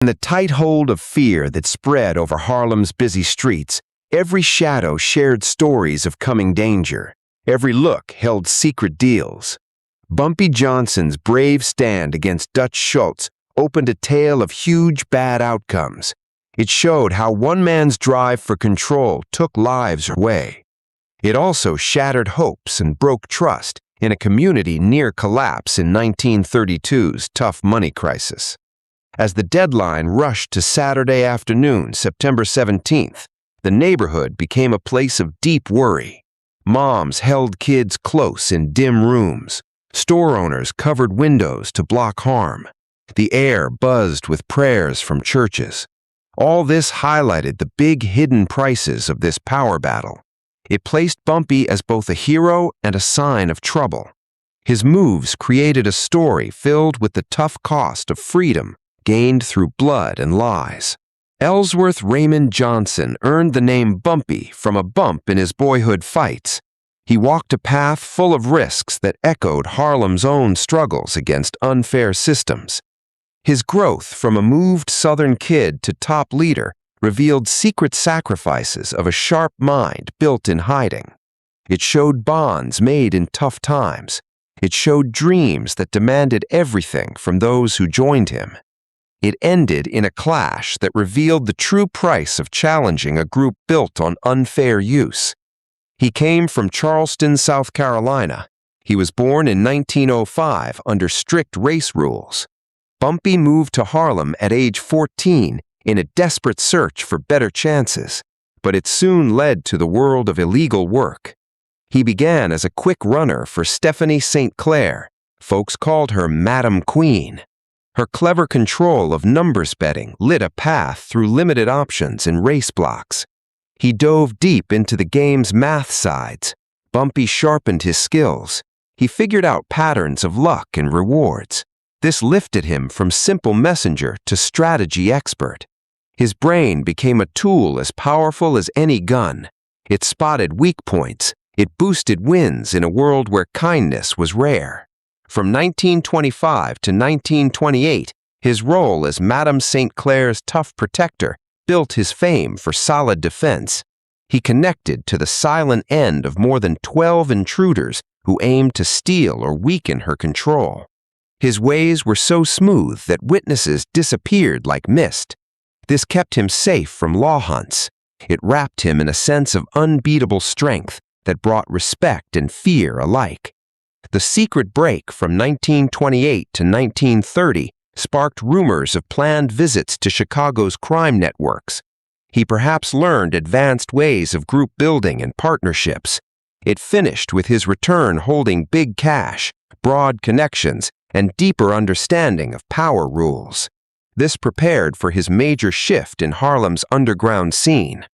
In the tight hold of fear that spread over Harlem's busy streets, every shadow shared stories of coming danger. Every look held secret deals. Bumpy Johnson's brave stand against Dutch Schultz opened a tale of huge bad outcomes. It showed how one man's drive for control took lives away. It also shattered hopes and broke trust in a community near collapse in 1932's tough money crisis. As the deadline rushed to Saturday afternoon, September 17th, the neighborhood became a place of deep worry. Moms held kids close in dim rooms. Store owners covered windows to block harm. The air buzzed with prayers from churches. All this highlighted the big hidden prices of this power battle. It placed Bumpy as both a hero and a sign of trouble. His moves created a story filled with the tough cost of freedom gained through blood and lies. Ellsworth Raymond Johnson earned the name Bumpy from a bump in his boyhood fights. He walked a path full of risks that echoed Harlem's own struggles against unfair systems. His growth from a moved Southern kid to top leader revealed secret sacrifices of a sharp mind built in hiding. It showed bonds made in tough times. It showed dreams that demanded everything from those who joined him. It ended in a clash that revealed the true price of challenging a group built on unfair use. He came from Charleston, South Carolina. He was born in 1905 under strict race rules. Bumpy moved to Harlem at age 14 in a desperate search for better chances, but it soon led to the world of illegal work. He began as a quick runner for Stephanie St. Clair. Folks called her Madam Queen. Her clever control of numbers betting lit a path through limited options and race blocks. He dove deep into the game's math sides. Bumpy sharpened his skills. He figured out patterns of luck and rewards. This lifted him from simple messenger to strategy expert. His brain became a tool as powerful as any gun. It spotted weak points. It boosted wins in a world where kindness was rare. From 1925 to 1928, his role as Madame St. Clair's tough protector built his fame for solid defense. He connected to the silent end of more than 12 intruders who aimed to steal or weaken her control. His ways were so smooth that witnesses disappeared like mist. This kept him safe from law hunts. It wrapped him in a sense of unbeatable strength that brought respect and fear alike. The secret break from 1928 to 1930 sparked rumors of planned visits to Chicago's crime networks. He perhaps learned advanced ways of group building and partnerships. It finished with his return holding big cash, broad connections, and deeper understanding of power rules. This prepared for his major shift in Harlem's underground scene.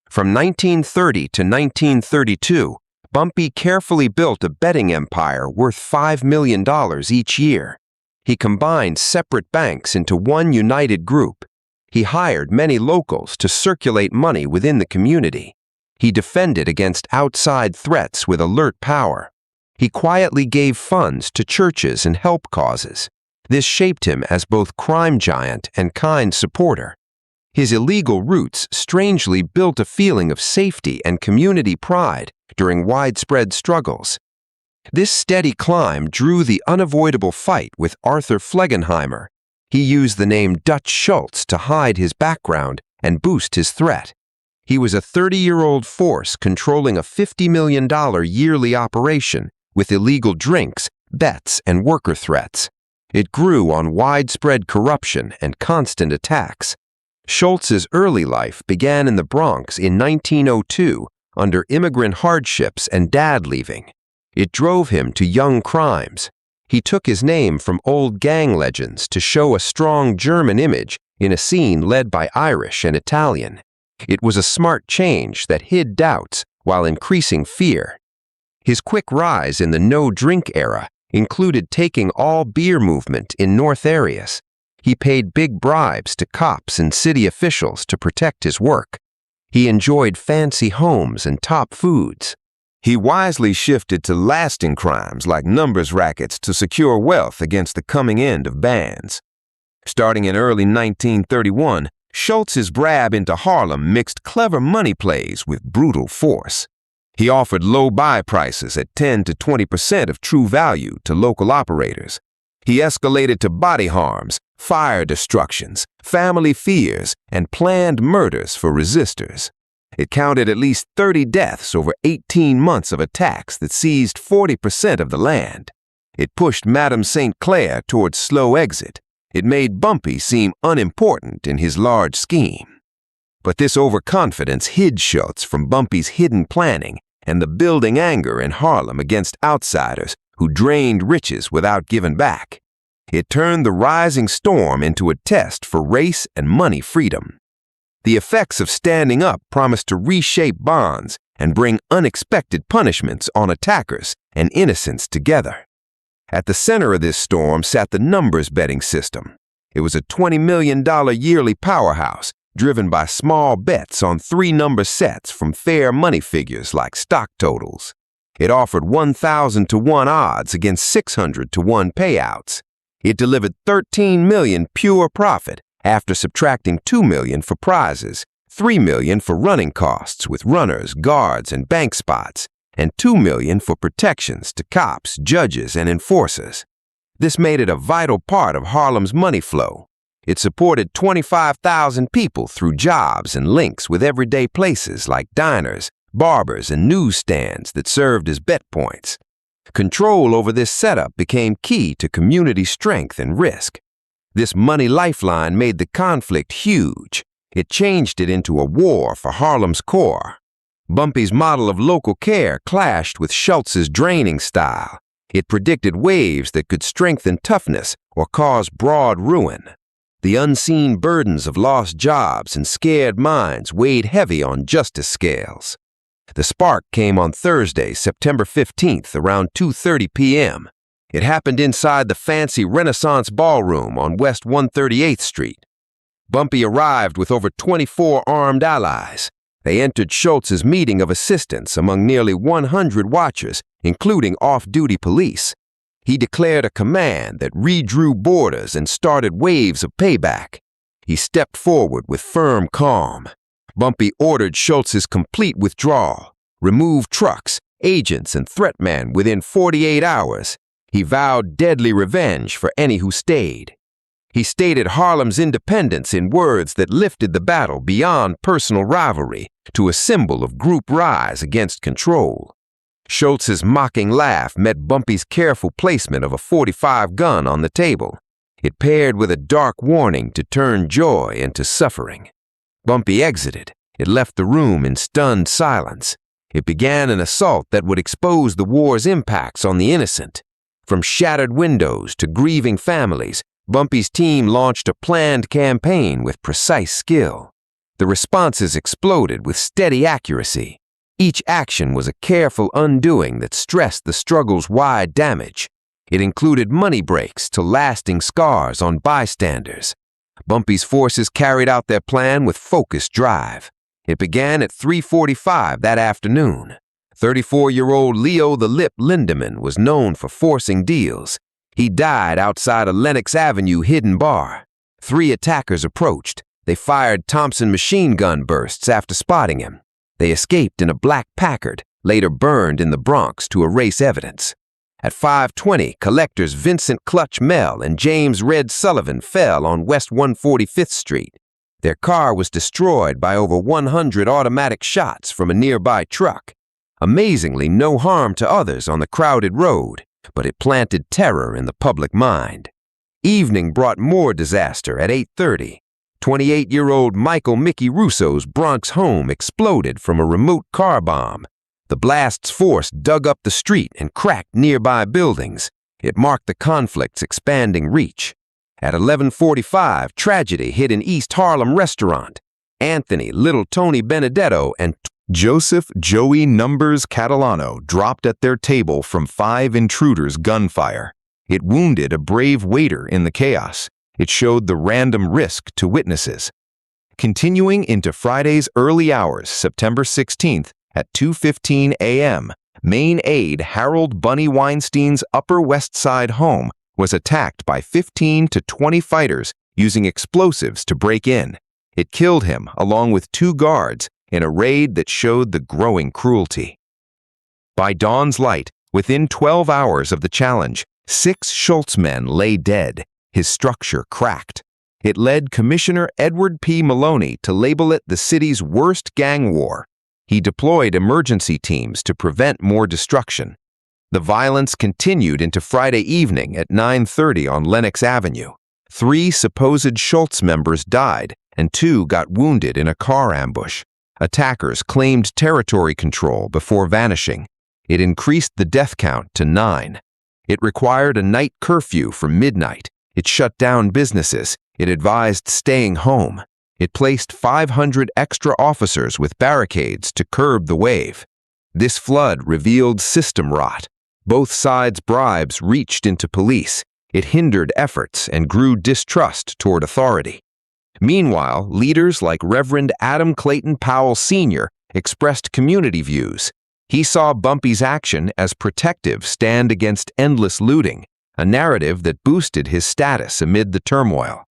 From 1930 to 1932, Bumpy carefully built a betting empire worth $5 million each year. He combined separate banks into one united group. He hired many locals to circulate money within the community. He defended against outside threats with alert power. He quietly gave funds to churches and help causes. This shaped him as both crime giant and kind supporter. His illegal roots strangely built a feeling of safety and community pride during widespread struggles. This steady climb drew the unavoidable fight with Arthur Flegenheimer. He used the name Dutch Schultz to hide his background and boost his threat. He was a 30-year-old force controlling a $50 million yearly operation with illegal drinks, bets, and worker threats. It grew on widespread corruption and constant attacks. Schultz's early life began in the Bronx in 1902 under immigrant hardships and dad leaving. It drove him to young crimes. He took his name from old gang legends to show a strong German image in a scene led by Irish and Italian. It was a smart change that hid doubts while increasing fear. His quick rise in the no-drink era included taking all beer movement in North areas. He paid big bribes to cops and city officials to protect his work. He enjoyed fancy homes and top foods. He wisely shifted to lasting crimes like numbers rackets to secure wealth against the coming end of bans. Starting in early 1931, Schultz's grab into Harlem mixed clever money plays with brutal force. He offered low buy prices at 10 to 20% of true value to local operators. He escalated to body harms, fire destructions, family fears, and planned murders for resistors. It counted at least 30 deaths over 18 months of attacks that seized 40% of the land. It pushed Madame St. Clair towards slow exit. It made Bumpy seem unimportant in his large scheme. But this overconfidence hid Schultz from Bumpy's hidden planning and the building anger in Harlem against outsiders who drained riches without giving back. It turned the rising storm into a test for race and money freedom. The effects of standing up promised to reshape bonds and bring unexpected punishments on attackers and innocents together. At the center of this storm sat the numbers betting system. It was a $20 million yearly powerhouse driven by small bets on 3-number sets from fair money figures like stock totals. It offered 1,000 to 1 odds against 600 to 1 payouts. It delivered $13 million pure profit after subtracting $2 million for prizes, $3 million for running costs with runners, guards, and bank spots, and $2 million for protections to cops, judges, and enforcers. This made it a vital part of Harlem's money flow. It supported 25,000 people through jobs and links with everyday places like diners, barbers, and newsstands that served as bet points. Control over this setup became key to community strength and risk. This money lifeline made the conflict huge. It changed it into a war for Harlem's core. Bumpy's model of local care clashed with Schultz's draining style. It predicted waves that could strengthen toughness or cause broad ruin. The unseen burdens of lost jobs and scared minds weighed heavy on justice scales. The spark came on Thursday, September 15th, around 2:30 p.m. It happened inside the fancy Renaissance Ballroom on West 138th Street. Bumpy arrived with over 24 armed allies. They entered Schultz's meeting of assistants among nearly 100 watchers, including off-duty police. He declared a command that redrew borders and started waves of payback. He stepped forward with firm calm. Bumpy ordered Schultz's complete withdrawal, removed trucks, agents, and threatmen within 48 hours. He vowed deadly revenge for any who stayed. He stated Harlem's independence in words that lifted the battle beyond personal rivalry to a symbol of group rise against control. Schultz's mocking laugh met Bumpy's careful placement of a .45 gun on the table. It paired with a dark warning to turn joy into suffering. Bumpy exited. It left the room in stunned silence. It began an assault that would expose the war's impacts on the innocent. From shattered windows to grieving families, Bumpy's team launched a planned campaign with precise skill. The responses exploded with steady accuracy. Each action was a careful undoing that stressed the struggle's wide damage. It included money breaks to lasting scars on bystanders. Bumpy's forces carried out their plan with focused drive. It began at 3:45 that afternoon. 34-year-old Leo the Lip Lindemann was known for forcing deals. He died outside a Lenox Avenue hidden bar. 3 attackers approached. They fired Thompson machine gun bursts after spotting him. They escaped in a black Packard, later burned in the Bronx to erase evidence. At 5:20, collectors Vincent Clutch Mell and James Red Sullivan fell on West 145th Street. Their car was destroyed by over 100 automatic shots from a nearby truck. Amazingly, no harm to others on the crowded road, but it planted terror in the public mind. Evening brought more disaster at 8:30. 28-year-old Michael Mickey Russo's Bronx home exploded from a remote car bomb. The blast's force dug up the street and cracked nearby buildings. It marked the conflict's expanding reach. At 11:45, tragedy hit an East Harlem restaurant. Anthony Little Tony Benedetto and Joseph Joey Numbers Catalano dropped at their table from 5 intruders' gunfire. It wounded a brave waiter in the chaos. It showed the random risk to witnesses. Continuing into Friday's early hours, September 16th at 2:15 a.m., Maine aide Harold Bunny Weinstein's Upper West Side home was attacked by 15 to 20 fighters using explosives to break in. It killed him, along with 2 guards, in a raid that showed the growing cruelty. By dawn's light, within 12 hours of the challenge, 6 Schultz men lay dead, his structure cracked. It led Commissioner Edward P. Maloney to label it the city's worst gang war. He deployed emergency teams to prevent more destruction. The violence continued into Friday evening at 9:30 on Lenox Avenue. 3 supposed Schultz members died, and 2 got wounded in a car ambush. Attackers claimed territory control before vanishing. It increased the death count to 9. It required a night curfew from midnight. It shut down businesses. It advised staying home. It placed 500 extra officers with barricades to curb the wave. This flood revealed system rot. Both sides' bribes reached into police. It hindered efforts and grew distrust toward authority. Meanwhile, leaders like Reverend Adam Clayton Powell Sr. expressed community views. He saw Bumpy's action as protective stand against endless looting, a narrative that boosted his status amid the turmoil.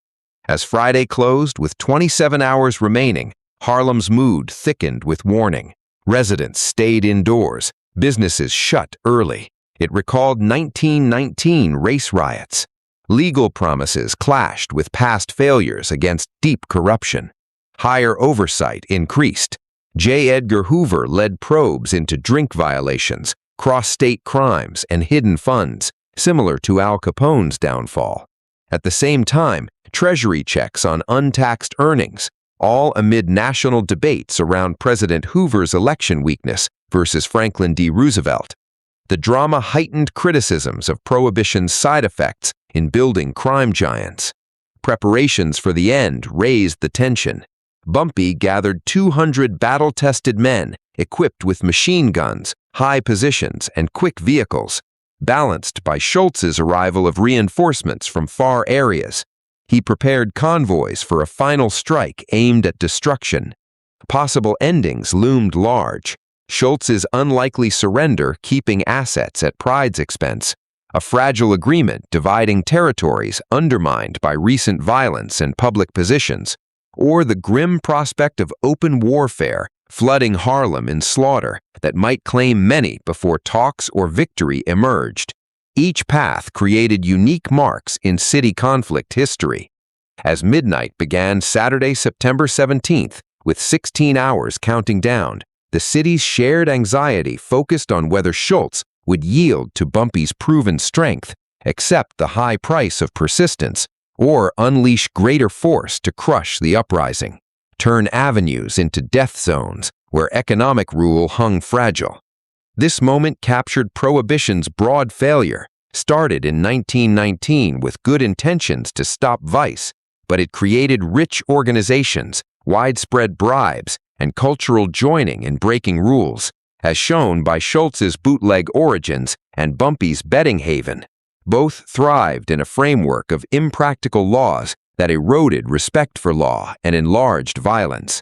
As Friday closed with 27 hours remaining, Harlem's mood thickened with warning. Residents stayed indoors, businesses shut early. It recalled 1919 race riots. Legal promises clashed with past failures against deep corruption. Higher oversight increased. J. Edgar Hoover led probes into drink violations, cross-state crimes, and hidden funds, similar to Al Capone's downfall. At the same time, Treasury checks on untaxed earnings, all amid national debates around President Hoover's election weakness versus Franklin D. Roosevelt. The drama heightened criticisms of Prohibition's side effects in building crime giants. Preparations for the end raised the tension. Bumpy gathered 200 battle-tested men equipped with machine guns, high positions, and quick vehicles, balanced by Schultz's arrival of reinforcements from far areas. He prepared convoys for a final strike aimed at destruction. Possible endings loomed large. Schultz's unlikely surrender keeping assets at Pride's expense, a fragile agreement dividing territories undermined by recent violence and public positions, or the grim prospect of open warfare flooding Harlem in slaughter that might claim many before talks or victory emerged. Each path created unique marks in city conflict history. As midnight began Saturday, September 17th, with 16 hours counting down, the city's shared anxiety focused on whether Schultz would yield to Bumpy's proven strength, accept the high price of persistence, or unleash greater force to crush the uprising, turn avenues into death zones where economic rule hung fragile. This moment captured Prohibition's broad failure, started in 1919 with good intentions to stop vice, but it created rich organizations, widespread bribes, and cultural joining in breaking rules, as shown by Schultz's bootleg origins and Bumpy's betting haven. Both thrived in a framework of impractical laws that eroded respect for law and enlarged violence.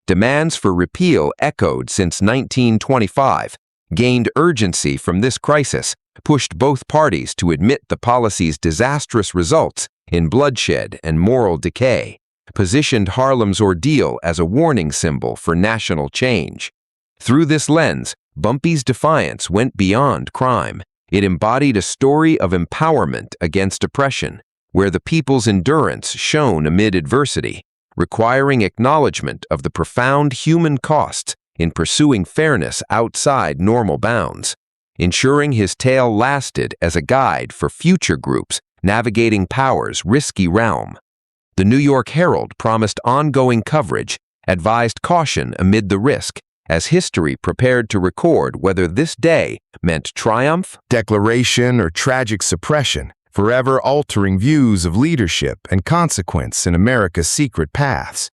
Demands for repeal echoed since 1925, gained urgency from this crisis, pushed both parties to admit the policy's disastrous results in bloodshed and moral decay, positioned Harlem's ordeal as a warning symbol for national change. Through this lens, Bumpy's defiance went beyond crime. It embodied a story of empowerment against oppression, where the people's endurance shone amid adversity, requiring acknowledgement of the profound human costs in pursuing fairness outside normal bounds, ensuring his tale lasted as a guide for future groups navigating power's risky realm. The New York Herald promised ongoing coverage, advised caution amid the risk, as history prepared to record whether this day meant triumph, declaration, or tragic suppression, forever altering views of leadership and consequence in America's secret paths.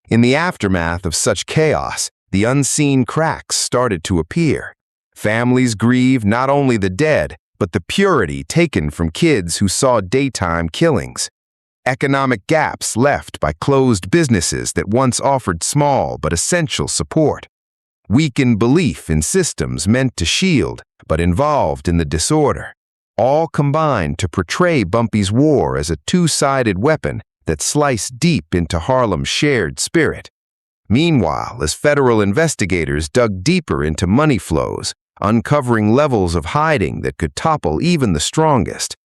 In the aftermath of such chaos, the unseen cracks started to appear. Families grieved not only the dead, but the purity taken from kids who saw daytime killings. Economic gaps left by closed businesses that once offered small but essential support. Weakened belief in systems meant to shield, but involved in the disorder. All combined to portray Bumpy's war as a two-sided weapon that sliced deep into Harlem's shared spirit. Meanwhile, as federal investigators dug deeper into money flows, uncovering levels of hiding that could topple even the strongest,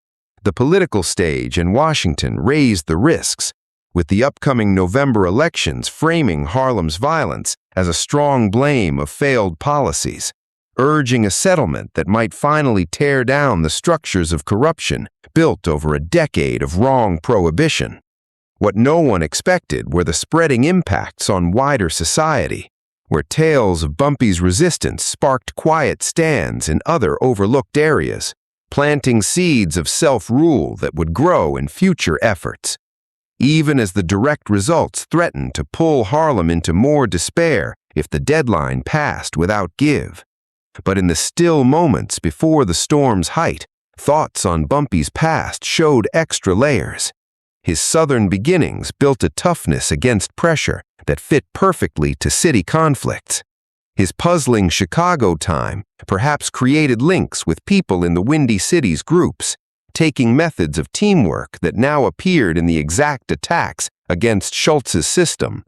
the political stage in Washington raised the risks, with the upcoming November elections framing Harlem's violence as a strong blame of failed policies, urging a settlement that might finally tear down the structures of corruption built over a decade of wrong prohibition. What no one expected were the spreading impacts on wider society, where tales of Bumpy's resistance sparked quiet stands in other overlooked areas, planting seeds of self-rule that would grow in future efforts. Even as the direct results threatened to pull Harlem into more despair if the deadline passed without give. But in the still moments before the storm's height, thoughts on Bumpy's past showed extra layers. His southern beginnings built a toughness against pressure that fit perfectly to city conflicts. His puzzling Chicago time perhaps created links with people in the Windy City's groups, taking methods of teamwork that now appeared in the exact attacks against Schultz's system.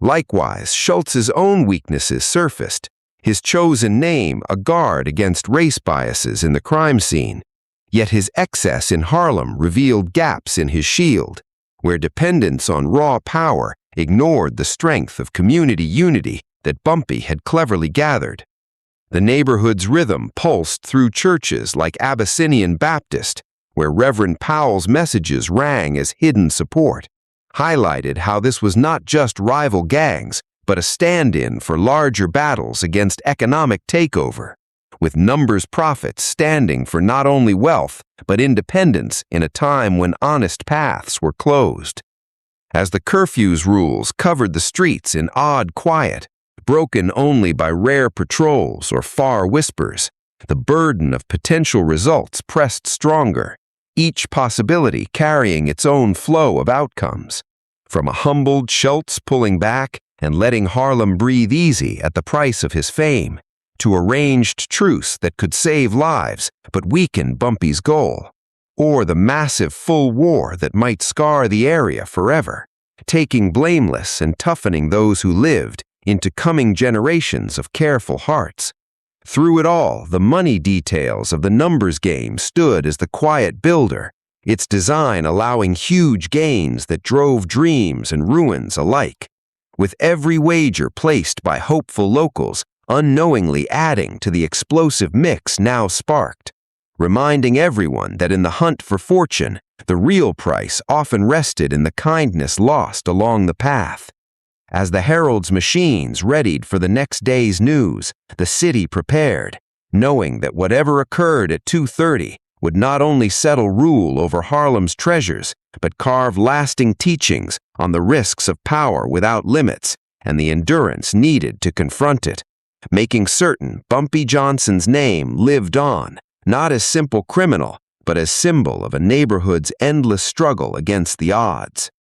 Likewise, Schultz's own weaknesses surfaced, his chosen name a guard against race biases in the crime scene. Yet his excess in Harlem revealed gaps in his shield, where dependence on raw power ignored the strength of community unity that Bumpy had cleverly gathered. The neighborhood's rhythm pulsed through churches like Abyssinian Baptist, where Reverend Powell's messages rang as hidden support, highlighted how this was not just rival gangs, but a stand-in for larger battles against economic takeover, with numbers profits standing for not only wealth, but independence in a time when honest paths were closed. As the curfew's rules covered the streets in odd quiet, broken only by rare patrols or far whispers, the burden of potential results pressed stronger, each possibility carrying its own flow of outcomes. From a humbled Schultz pulling back and letting Harlem breathe easy at the price of his fame, to a ranged truce that could save lives but weaken Bumpy's goal, or the massive full war that might scar the area forever, taking blameless and toughening those who lived into coming generations of careful hearts. Through it all, the money details of the numbers game stood as the quiet builder, its design allowing huge gains that drove dreams and ruins alike, with every wager placed by hopeful locals unknowingly adding to the explosive mix now sparked, reminding everyone that in the hunt for fortune, the real price often rested in the kindness lost along the path. As the herald's machines readied for the next day's news, the city prepared, knowing that whatever occurred at 2:30 would not only settle rule over Harlem's treasures, but carve lasting teachings on the risks of power without limits and the endurance needed to confront it, making certain Bumpy Johnson's name lived on, not as simple criminal, but as symbol of a neighborhood's endless struggle against the odds.